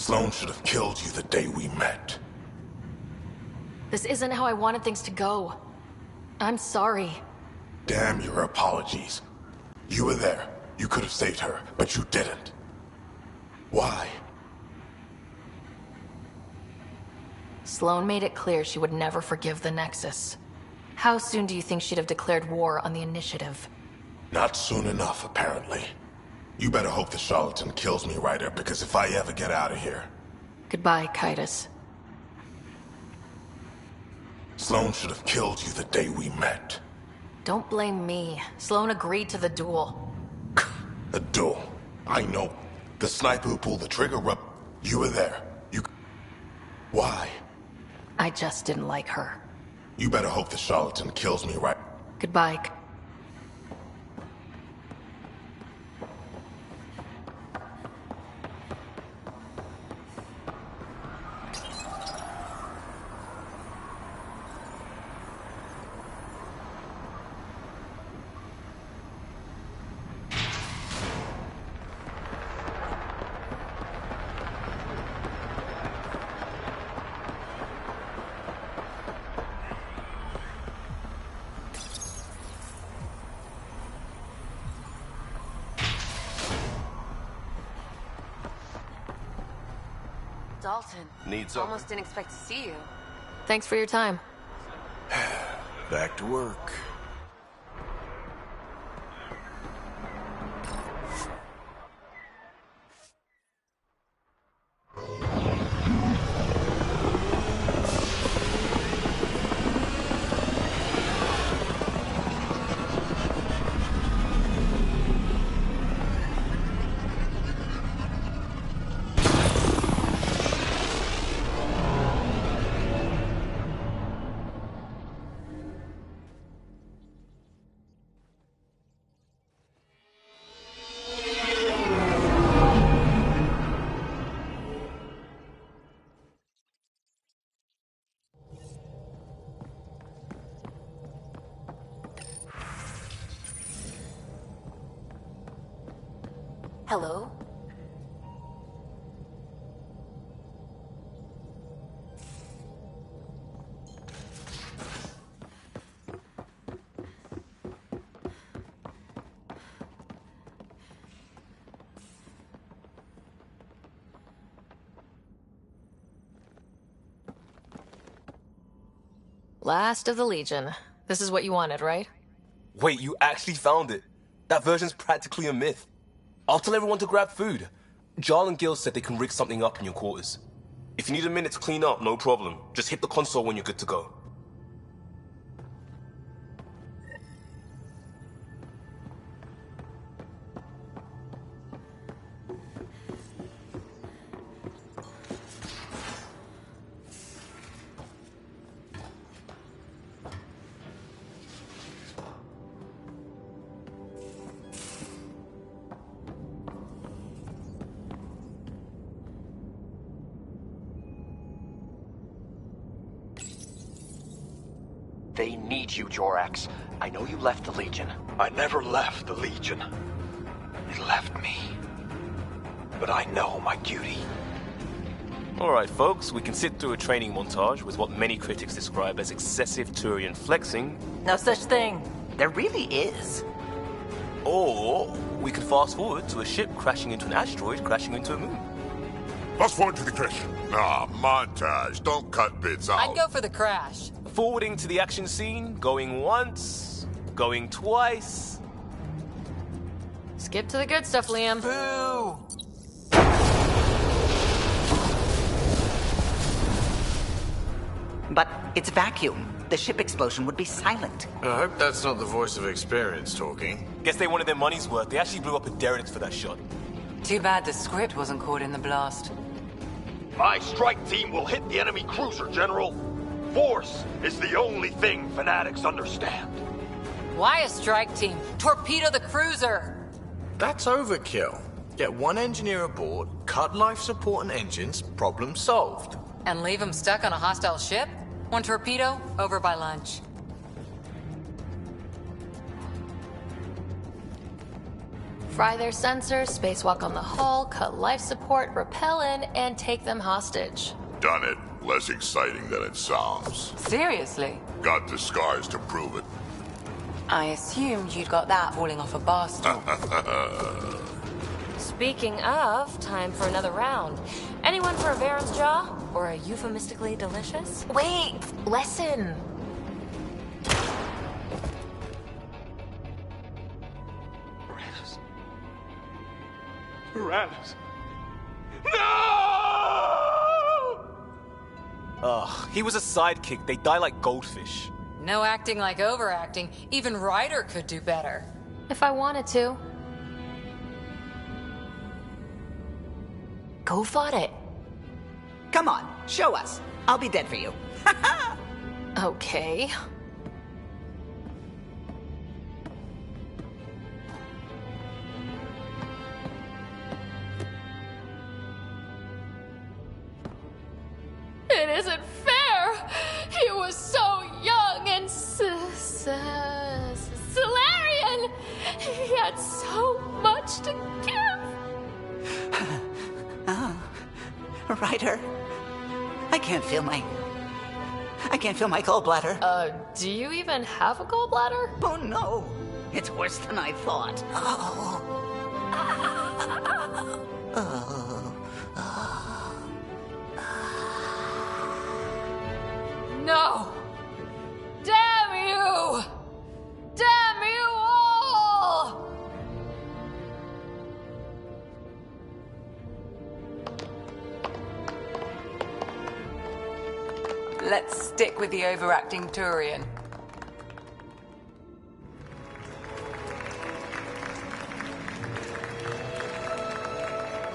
Sloane should have killed you the day we met. This isn't how I wanted things to go. I'm sorry. Damn your apologies. You were there. You could have saved her, but you didn't. Why? Sloane made it clear she would never forgive the Nexus. How soon do you think she'd have declared war on the Initiative? Not soon enough, apparently. You better hope the charlatan kills me, Ryder, because if I ever get out of here... Goodbye, Kaitis. Sloane should have killed you the day we met. Don't blame me. Sloane agreed to the duel. A duel. I know. The sniper who pulled the trigger You were there. Why? I just didn't like her. You better hope the charlatan kills me, right? Goodbye. Dalton. Needs Almost didn't expect to see you. Thanks for your time. Back to work. Hello? Last of the Legion. This is what you wanted, right? Wait, you actually found it? That version's practically a myth. I'll tell everyone to grab food. Jarl and Gil said they can rig something up in your quarters. If you need a minute to clean up, no problem. Just hit the console when you're good to go. They need you, Jorax. I know you left the Legion. I never left the Legion. It left me. But I know my duty. Alright folks, we can sit through a training montage with what many critics describe as excessive Turian flexing. No such thing. There really is. Or we can fast forward to a ship crashing into an asteroid crashing into a moon. Fast forward to the crash. Ah, montage. Don't cut bits out. I'd go for the crash. Forwarding to the action scene, going once, going twice. Skip to the good stuff, Liam. Boo! But it's vacuum. The ship explosion would be silent. I hope that's not the voice of experience talking. Guess they wanted their money's worth. They actually blew up a derelict for that shot. Too bad the script wasn't caught in the blast. My strike team will hit the enemy cruiser, General. Force is the only thing fanatics understand. Why a strike team? Torpedo the cruiser! That's overkill. Get one engineer aboard, cut life support and engines, problem solved. And leave them stuck on a hostile ship? One torpedo, over by lunch. Fry their sensors, spacewalk on the hull, cut life support, rappel in, and take them hostage. Done it. Less exciting than it sounds. Seriously? Got the scars to prove it. I assumed you'd got that falling off a bar stool. Speaking of, time for another round. Anyone for a Varen's Jaw? Or a euphemistically delicious? Wait, listen. Tyrannus. No! Ugh, he was a sidekick. They die like goldfish. No acting like overacting. Even Ryder could do better. If I wanted to. Go for it. Come on, show us. I'll be dead for you. Okay. It isn't fair! He was so young and Solarian! He had so much to give! Ryder, I can't feel my gallbladder. Do you even have a gallbladder? Oh no, it's worse than I thought. No! Damn you! Damn you all! Let's stick with the overacting Turian.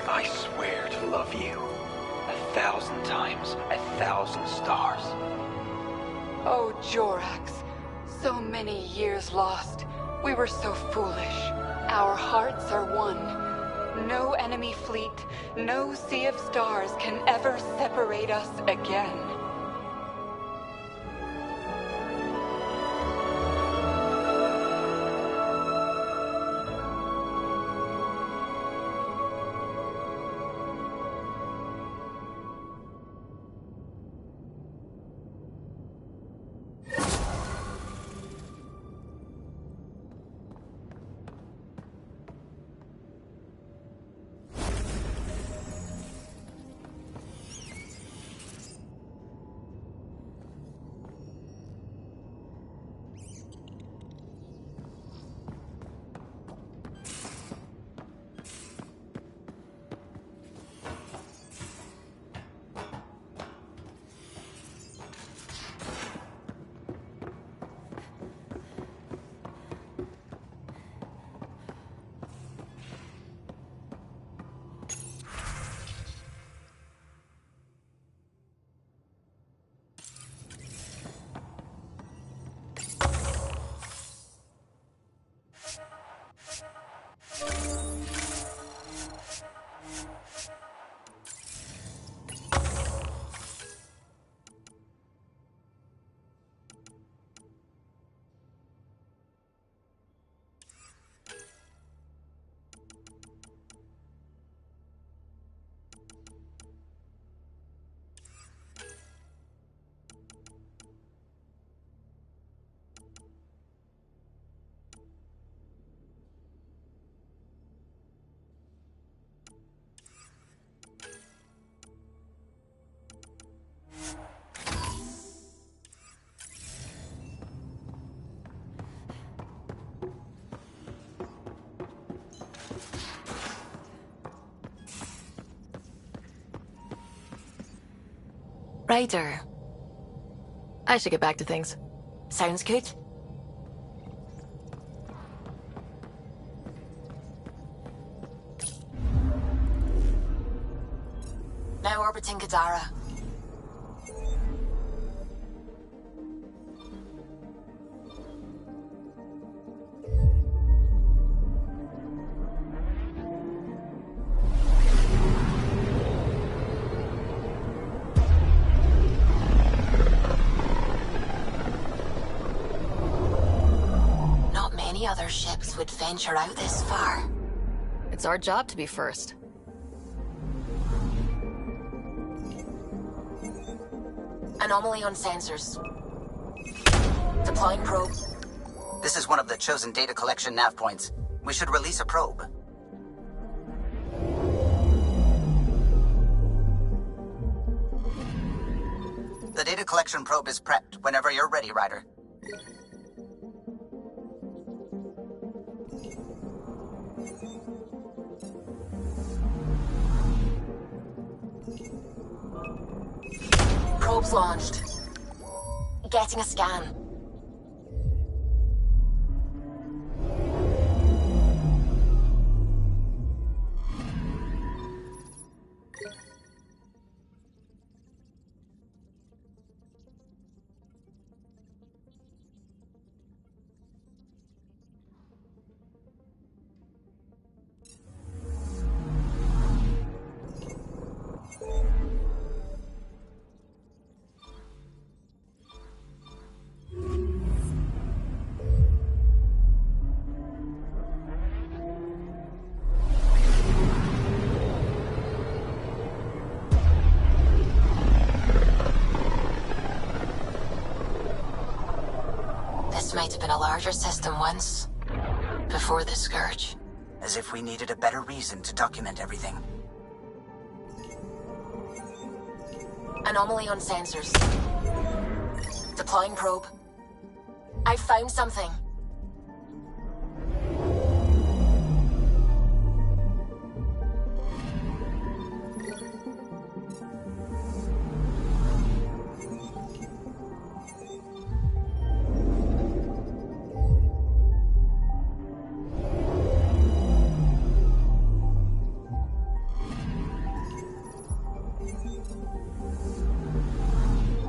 I swear to love you 1,000 times, 1,000 stars. Oh, Jorax. So many years lost. We were so foolish. Our hearts are one. No enemy fleet, no sea of stars can ever separate us again. Ryder. I should get back to things. Sounds good. Now orbiting Kadara. Not many other ships would venture out this far. It's our job to be first. Anomaly on sensors. Deploying probe. This is one of the chosen data collection nav points. We should release a probe. The data collection probe is prepped whenever you're ready, Ryder. Probe's launched. Getting a scan. This might have been a larger system once. Before the Scourge. As if we needed a better reason to document everything. Anomaly on sensors. Deploying probe. I found something.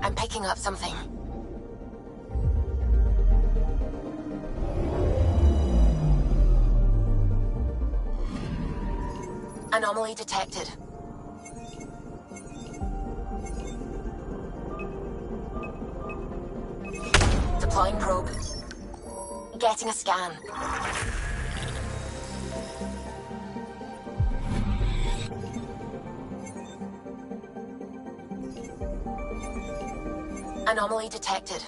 I'm picking up something. Anomaly detected. Deploying probe. Getting a scan. Anomaly detected.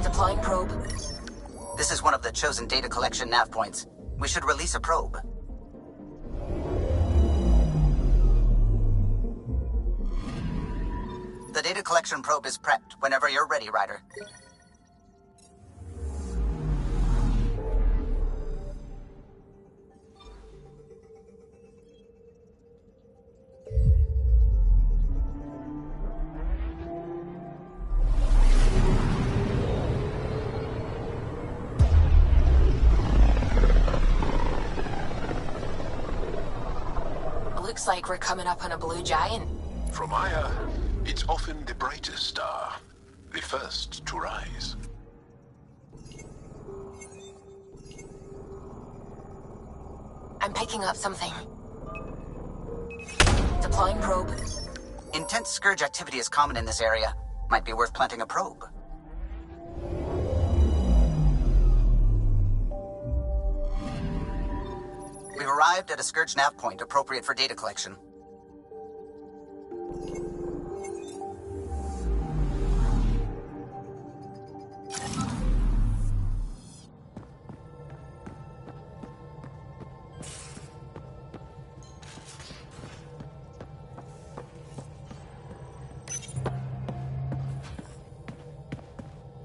Deploying probe. This is one of the chosen data collection nav points. We should release a probe. The data collection probe is prepped whenever you're ready, Ryder. Looks like we're coming up on a blue giant. From Aya, it's often the brightest star, the first to rise. I'm picking up something. Deploying probe. Intense Scourge activity is common in this area. Might be worth planting a probe. We've arrived at a Scourge nav point appropriate for data collection.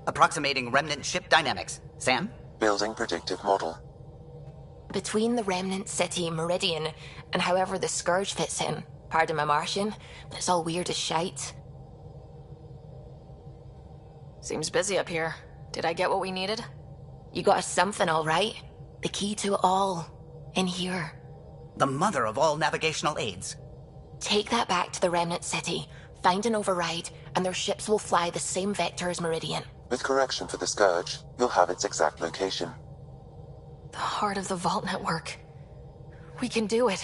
Approximating remnant ship dynamics. Sam? Building predictive model. Between the remnant city Meridian and however the Scourge fits in. Pardon my Martian, but it's all weird as shite. Seems busy up here. Did I get what we needed? You got us something, all right. The key to it all. In here. The mother of all navigational aids. Take that back to the remnant city. Find an override, and their ships will fly the same vector as Meridian. With correction for the Scourge, you'll have its exact location. The heart of the Vault Network. We can do it.